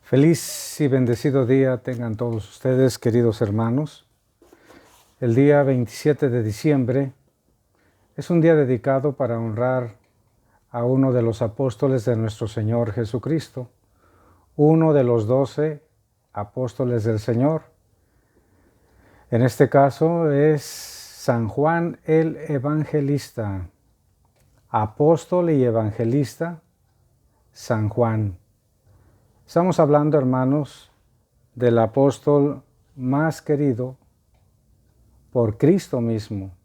Feliz y bendecido día tengan todos ustedes, queridos hermanos. El día 27 de diciembre es un día dedicado para honrar a uno de los apóstoles de nuestro Señor Jesucristo, uno de los 12 apóstoles del Señor. En este caso es San Juan el Evangelista, apóstol y evangelista San Juan. Estamos hablando, hermanos, del apóstol más querido por Cristo mismo.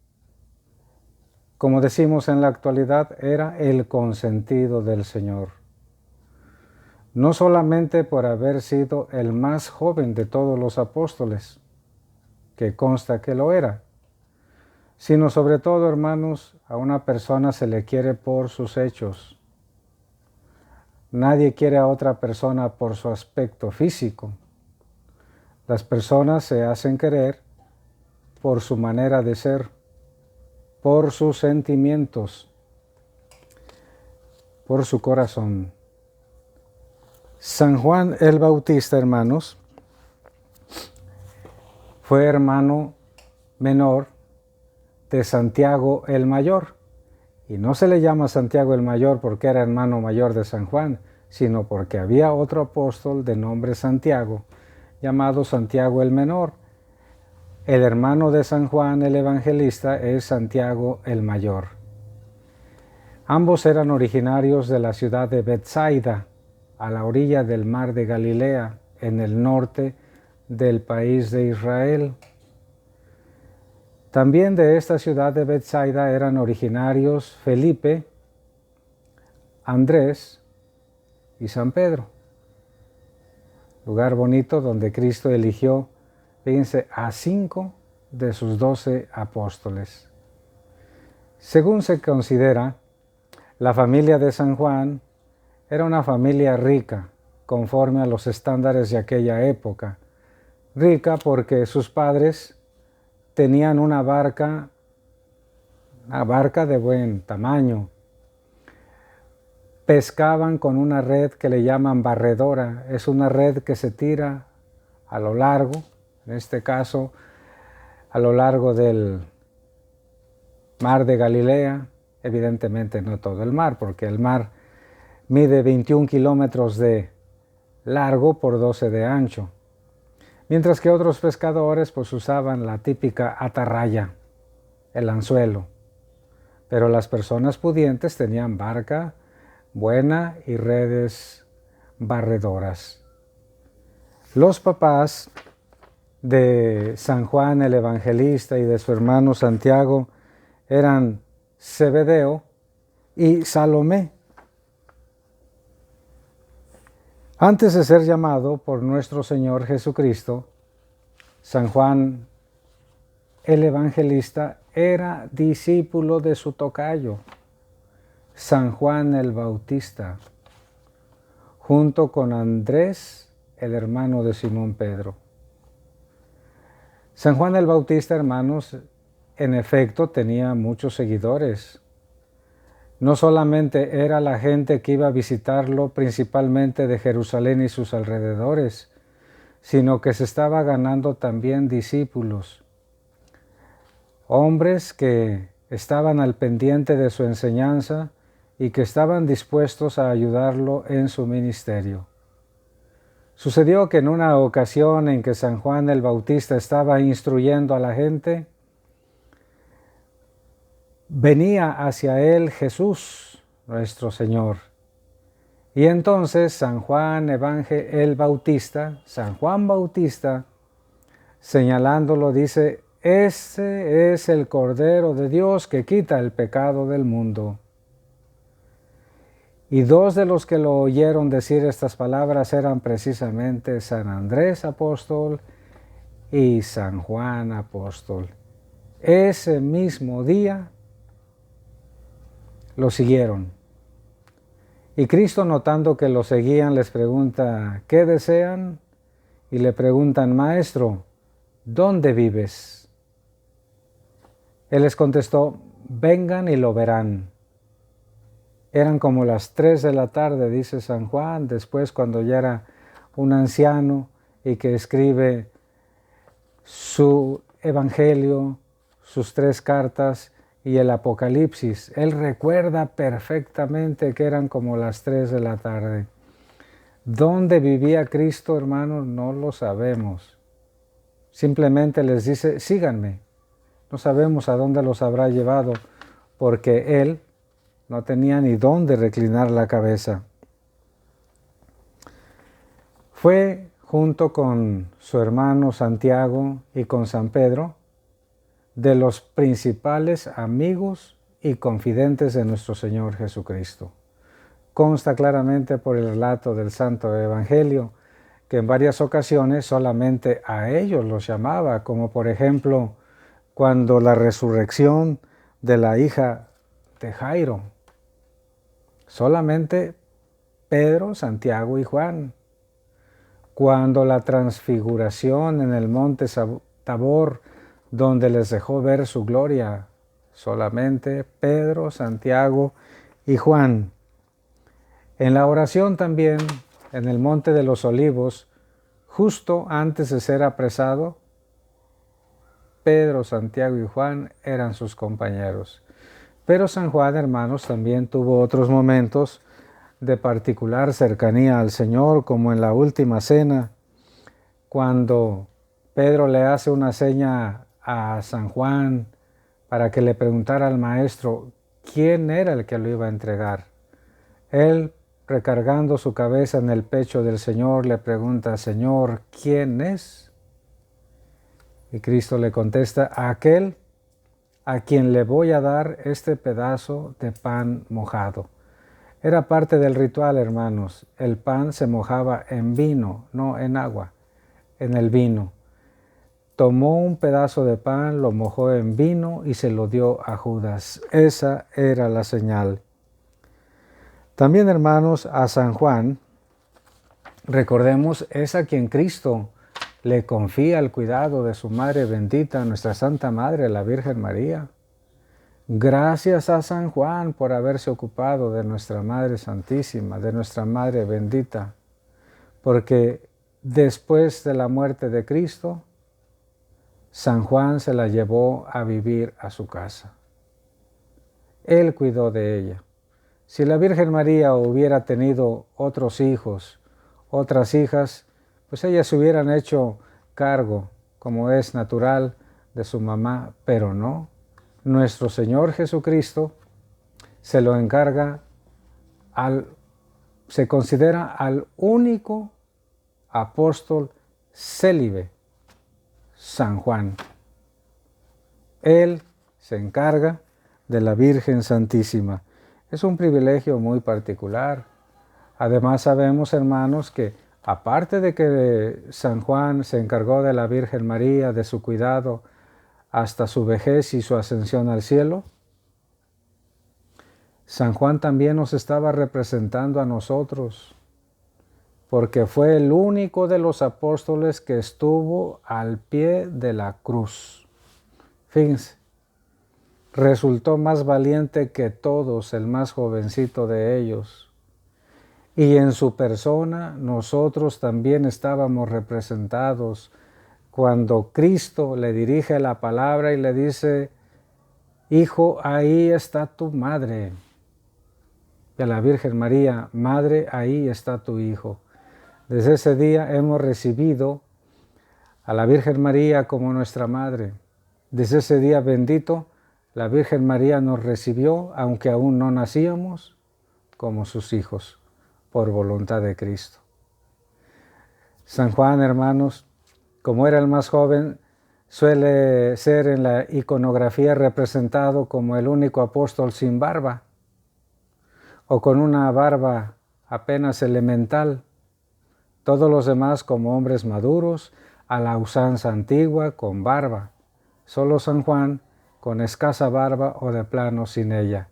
Como decimos en la actualidad, era el consentido del Señor. No solamente por haber sido el más joven de todos los apóstoles, que consta que lo era, sino sobre todo, hermanos, a una persona se le quiere por sus hechos. Nadie quiere a otra persona por su aspecto físico. Las personas se hacen querer por su manera de ser, por sus sentimientos, por su corazón. San Juan el Bautista, hermanos, fue hermano menor de Santiago el Mayor. Y no se le llama Santiago el Mayor porque era hermano mayor de San Juan, sino porque había otro apóstol de nombre Santiago, llamado Santiago el Menor. El hermano de San Juan el Evangelista es Santiago el Mayor. Ambos eran originarios de la ciudad de Betsaida, a la orilla del mar de Galilea, en el norte del país de Israel. También de esta ciudad de Betsaida eran originarios Felipe, Andrés y San Pedro. Lugar bonito donde Cristo eligió, fíjense, a 5 de sus 12 apóstoles. Según se considera, la familia de San Juan era una familia rica, conforme a los estándares de aquella época. Rica porque sus padres tenían una barca de buen tamaño. Pescaban con una red que le llaman barredora. Es una red que se tira a lo largo, en este caso, a lo largo del mar de Galilea. Evidentemente no todo el mar, porque el mar mide 21 kilómetros de largo por 12 de ancho. Mientras que otros pescadores pues usaban la típica atarraya, el anzuelo. Pero las personas pudientes tenían barca buena y redes barredoras. Los papás de San Juan el Evangelista y de su hermano Santiago eran Zebedeo y Salomé. Antes de ser llamado por nuestro Señor Jesucristo, San Juan el Evangelista era discípulo de su tocayo, San Juan el Bautista, junto con Andrés, el hermano de Simón Pedro. San Juan el Bautista, hermanos, en efecto tenía muchos seguidores. No solamente era la gente que iba a visitarlo principalmente de Jerusalén y sus alrededores, sino que se estaba ganando también discípulos, hombres que estaban al pendiente de su enseñanza y que estaban dispuestos a ayudarlo en su ministerio. Sucedió que en una ocasión en que San Juan el Bautista estaba instruyendo a la gente, venía hacia él Jesús, nuestro Señor. Y entonces San Juan el Bautista, San Juan Bautista, señalándolo, dice: "Ese es el Cordero de Dios que quita el pecado del mundo". Y dos de los que lo oyeron decir estas palabras eran precisamente San Andrés apóstol y San Juan apóstol. Ese mismo día lo siguieron. Y Cristo, notando que lo seguían, les pregunta: ¿qué desean? Y le preguntan: Maestro, ¿dónde vives? Él les contestó: vengan y lo verán. Eran como las 3 de la tarde, dice San Juan. Después, cuando ya era un anciano y que escribe su evangelio, sus 3 cartas y el Apocalipsis. Él recuerda perfectamente que eran como las 3 de la tarde. ¿Dónde vivía Cristo, hermanos? No lo sabemos. Simplemente les dice, síganme. No sabemos a dónde los habrá llevado, porque Él no tenía ni dónde reclinar la cabeza. Fue junto con su hermano Santiago y con San Pedro de los principales amigos y confidentes de nuestro Señor Jesucristo. Consta claramente por el relato del Santo Evangelio que en varias ocasiones solamente a ellos los llamaba, como por ejemplo cuando la resurrección de la hija de Jairo. Solamente Pedro, Santiago y Juan. Cuando la transfiguración en el monte Tabor, donde les dejó ver su gloria, solamente Pedro, Santiago y Juan. En la oración también, en el monte de los Olivos, justo antes de ser apresado, Pedro, Santiago y Juan eran sus compañeros. Pero San Juan, hermanos, también tuvo otros momentos de particular cercanía al Señor, como en la última cena, cuando Pedro le hace una seña a San Juan para que le preguntara al maestro quién era el que lo iba a entregar. Él, recargando su cabeza en el pecho del Señor, le pregunta, Señor, ¿quién es? Y Cristo le contesta, aquel a quien le voy a dar este pedazo de pan mojado. Era parte del ritual, hermanos. El pan se mojaba en vino, no en agua, en el vino. Tomó un pedazo de pan, lo mojó en vino y se lo dio a Judas. Esa era la señal. También, hermanos, a San Juan, recordemos, es a quien Cristo le confía el cuidado de su Madre bendita, nuestra Santa Madre, la Virgen María. Gracias a San Juan por haberse ocupado de nuestra Madre Santísima, de nuestra Madre bendita, porque después de la muerte de Cristo, San Juan se la llevó a vivir a su casa. Él cuidó de ella. Si la Virgen María hubiera tenido otros hijos, otras hijas, pues ellas se hubieran hecho cargo, como es natural, de su mamá, pero no. Nuestro Señor Jesucristo se lo encarga se considera al único apóstol célibe, San Juan. Él se encarga de la Virgen Santísima. Es un privilegio muy particular. Además sabemos, hermanos, que aparte de que San Juan se encargó de la Virgen María, de su cuidado hasta su vejez y su ascensión al cielo, San Juan también nos estaba representando a nosotros, porque fue el único de los apóstoles que estuvo al pie de la cruz. Fíjense, resultó más valiente que todos, el más jovencito de ellos. Y en su persona nosotros también estábamos representados cuando Cristo le dirige la palabra y le dice, Hijo, ahí está tu madre. Y a la Virgen María, Madre, ahí está tu Hijo. Desde ese día hemos recibido a la Virgen María como nuestra Madre. Desde ese día bendito, la Virgen María nos recibió, aunque aún no nacíamos, como sus hijos, por voluntad de Cristo. San Juan, hermanos, como era el más joven, suele ser en la iconografía representado como el único apóstol sin barba, o con una barba apenas elemental. Todos los demás como hombres maduros, a la usanza antigua, con barba. Solo San Juan con escasa barba o de plano sin ella.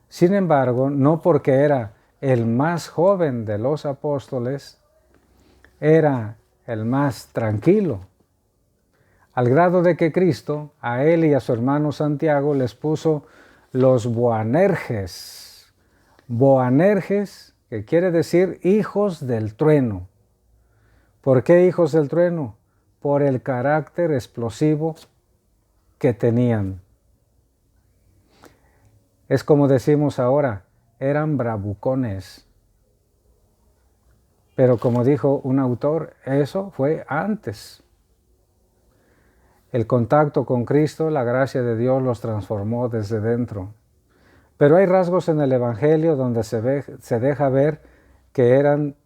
Sin embargo, no porque era el más joven de los apóstoles, era el más tranquilo, al grado de que Cristo a él y a su hermano Santiago les puso los Boanerges. Boanerges, que quiere decir hijos del trueno. ¿Por qué hijos del trueno? Por el carácter explosivo que tenían. Es como decimos ahora, eran bravucones. Pero como dijo un autor, eso fue antes. El contacto con Cristo, la gracia de Dios los transformó desde dentro. Pero hay rasgos en el Evangelio donde se deja ver que eran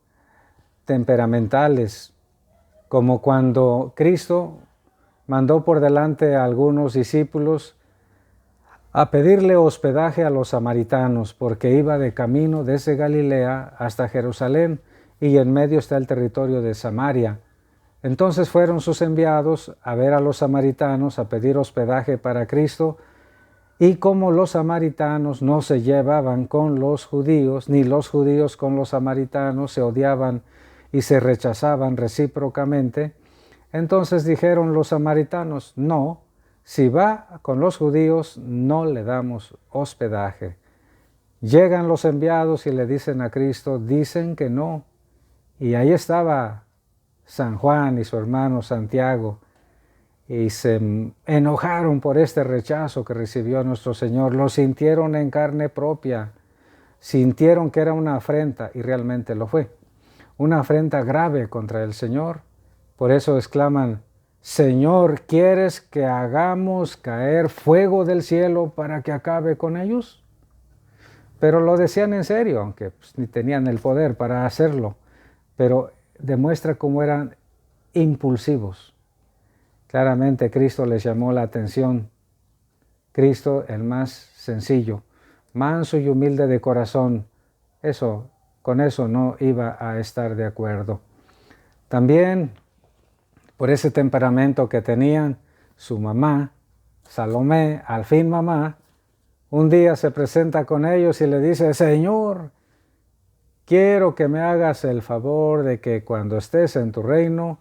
temperamentales, como cuando Cristo mandó por delante a algunos discípulos a pedirle hospedaje a los samaritanos, porque iba de camino desde Galilea hasta Jerusalén, y en medio está el territorio de Samaria. Entonces fueron sus enviados a ver a los samaritanos, a pedir hospedaje para Cristo, y como los samaritanos no se llevaban con los judíos, ni los judíos con los samaritanos, se odiaban y se rechazaban recíprocamente, entonces dijeron los samaritanos, no, si va con los judíos no le damos hospedaje. Llegan los enviados y le dicen a Cristo, dicen que no. Y ahí estaba San Juan y su hermano Santiago, y se enojaron por este rechazo que recibió nuestro Señor. Lo sintieron en carne propia, sintieron que era una afrenta, y realmente lo fue. Una afrenta grave contra el Señor. Por eso exclaman, Señor, ¿quieres que hagamos caer fuego del cielo para que acabe con ellos? Pero lo decían en serio, aunque pues, ni tenían el poder para hacerlo. Pero demuestra cómo eran impulsivos. Claramente Cristo les llamó la atención. Cristo, el más sencillo, manso y humilde de corazón, con eso no iba a estar de acuerdo. También, por ese temperamento que tenían, su mamá, Salomé, al fin mamá, un día se presenta con ellos y le dice, Señor, quiero que me hagas el favor de que cuando estés en tu reino,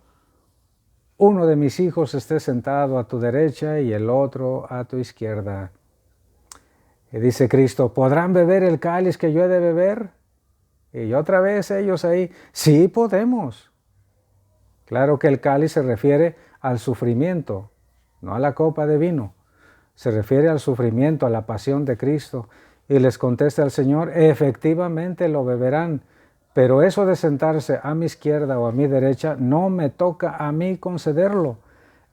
uno de mis hijos esté sentado a tu derecha y el otro a tu izquierda. Y dice Cristo, ¿podrán beber el cáliz que yo he de beber? Y otra vez ellos ahí, sí podemos. Claro que el cáliz se refiere al sufrimiento, no a la copa de vino. Se refiere al sufrimiento, a la pasión de Cristo. Y les contesta el Señor, efectivamente lo beberán, pero eso de sentarse a mi izquierda o a mi derecha no me toca a mí concederlo.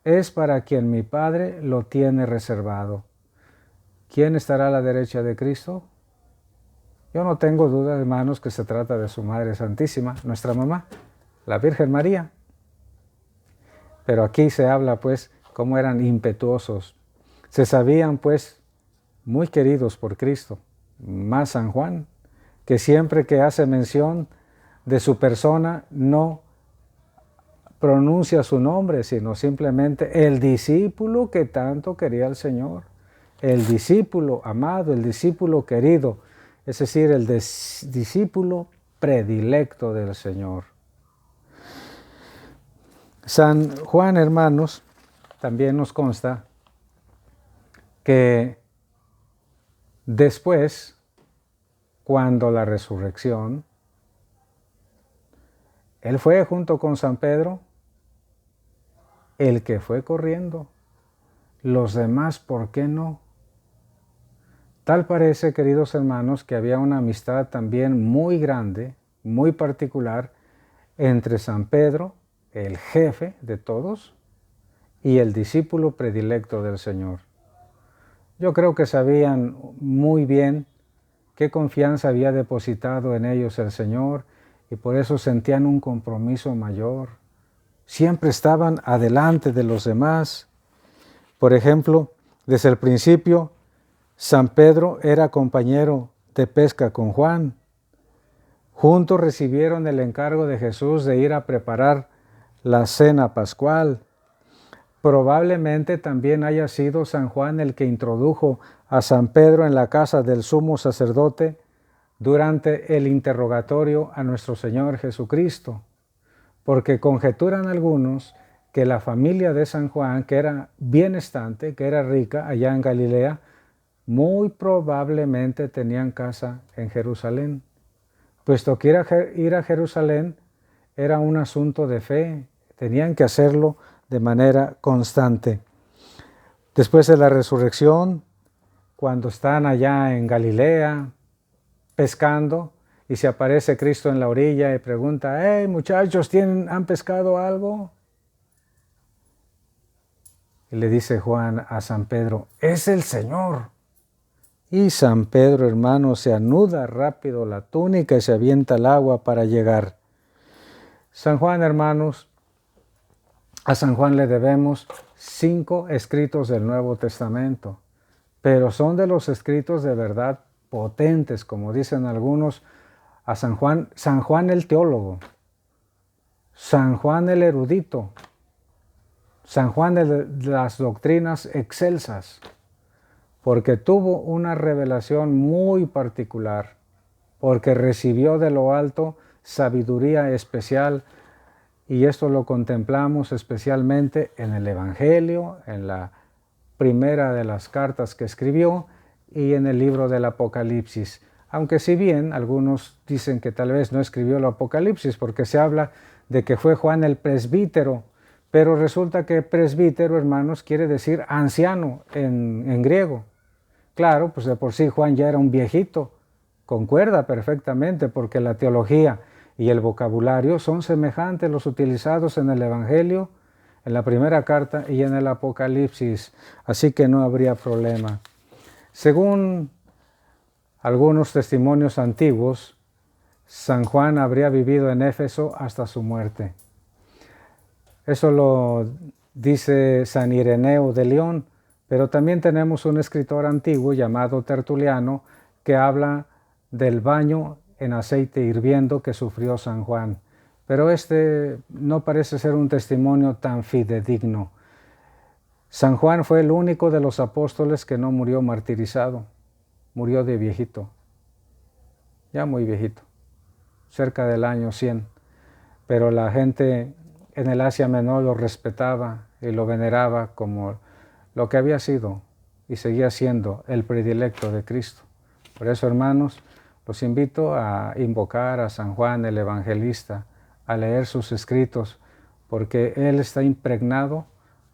Es para quien mi Padre lo tiene reservado. ¿Quién estará a la derecha de Cristo? Yo no tengo duda, hermanos, que se trata de su Madre Santísima, nuestra mamá, la Virgen María. Pero aquí se habla, pues, cómo eran impetuosos. Se sabían, pues, muy queridos por Cristo, más San Juan, que siempre que hace mención de su persona no pronuncia su nombre, sino simplemente el discípulo que tanto quería el Señor, el discípulo amado, el discípulo querido, es decir, el discípulo predilecto del Señor. San Juan, hermanos, también nos consta que después, cuando la resurrección, él fue junto con San Pedro el que fue corriendo. Los demás, ¿por qué no? Tal parece, queridos hermanos, que había una amistad también muy grande, muy particular, entre San Pedro, el jefe de todos, y el discípulo predilecto del Señor. Yo creo que sabían muy bien qué confianza había depositado en ellos el Señor, y por eso sentían un compromiso mayor. Siempre estaban adelante de los demás. Por ejemplo, desde el principio, San Pedro era compañero de pesca con Juan. Juntos recibieron el encargo de Jesús de ir a preparar la cena pascual. Probablemente también haya sido San Juan el que introdujo a San Pedro en la casa del sumo sacerdote durante el interrogatorio a nuestro Señor Jesucristo, porque conjeturan algunos que la familia de San Juan, que era bienestante, que era rica allá en Galilea, muy probablemente tenían casa en Jerusalén, puesto que ir a Jerusalén era un asunto de fe, tenían que hacerlo de manera constante. Después de la resurrección, cuando están allá en Galilea pescando y se aparece Cristo en la orilla y pregunta, hey muchachos, ¿han pescado algo? Y le dice Juan a San Pedro, es el Señor. Y San Pedro, hermano, se anuda rápido la túnica y se avienta al agua para llegar. San Juan, hermanos, a San Juan le debemos 5 escritos del Nuevo Testamento, pero son de los escritos de verdad potentes, como dicen algunos, a San Juan el teólogo, San Juan el erudito, San Juan de las doctrinas excelsas, porque tuvo una revelación muy particular, porque recibió de lo alto sabiduría especial, y esto lo contemplamos especialmente en el Evangelio, en la primera de las cartas que escribió y en el libro del Apocalipsis. Aunque si bien algunos dicen que tal vez no escribió el Apocalipsis porque se habla de que fue Juan el presbítero, pero resulta que presbítero, hermanos, quiere decir anciano en griego. Claro, pues de por sí Juan ya era un viejito, concuerda perfectamente porque la teología y el vocabulario son semejantes los utilizados en el Evangelio, en la primera carta y en el Apocalipsis, así que no habría problema. Según algunos testimonios antiguos, San Juan habría vivido en Éfeso hasta su muerte. Eso lo dice San Ireneo de León, pero también tenemos un escritor antiguo llamado Tertuliano que habla del baño en aceite hirviendo que sufrió San Juan. Pero este no parece ser un testimonio tan fidedigno. San Juan fue el único de los apóstoles que no murió martirizado, murió de viejito, ya muy viejito, cerca del año 100. Pero la gente en el Asia Menor lo respetaba y lo veneraba como lo que había sido y seguía siendo el predilecto de Cristo. Por eso, hermanos, los invito a invocar a San Juan el Evangelista, a leer sus escritos, porque él está impregnado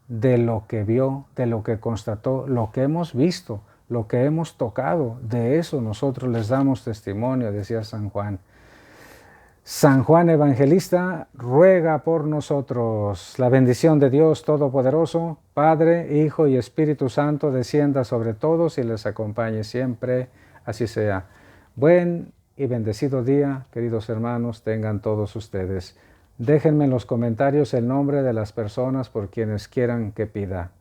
de lo que vio, de lo que constató, lo que hemos visto, lo que hemos tocado. De eso nosotros les damos testimonio, decía San Juan. San Juan Evangelista, ruega por nosotros. La bendición de Dios Todopoderoso, Padre, Hijo y Espíritu Santo, descienda sobre todos y les acompañe siempre. Así sea. Buen y bendecido día, queridos hermanos, tengan todos ustedes. Déjenme en los comentarios el nombre de las personas por quienes quieran que pida.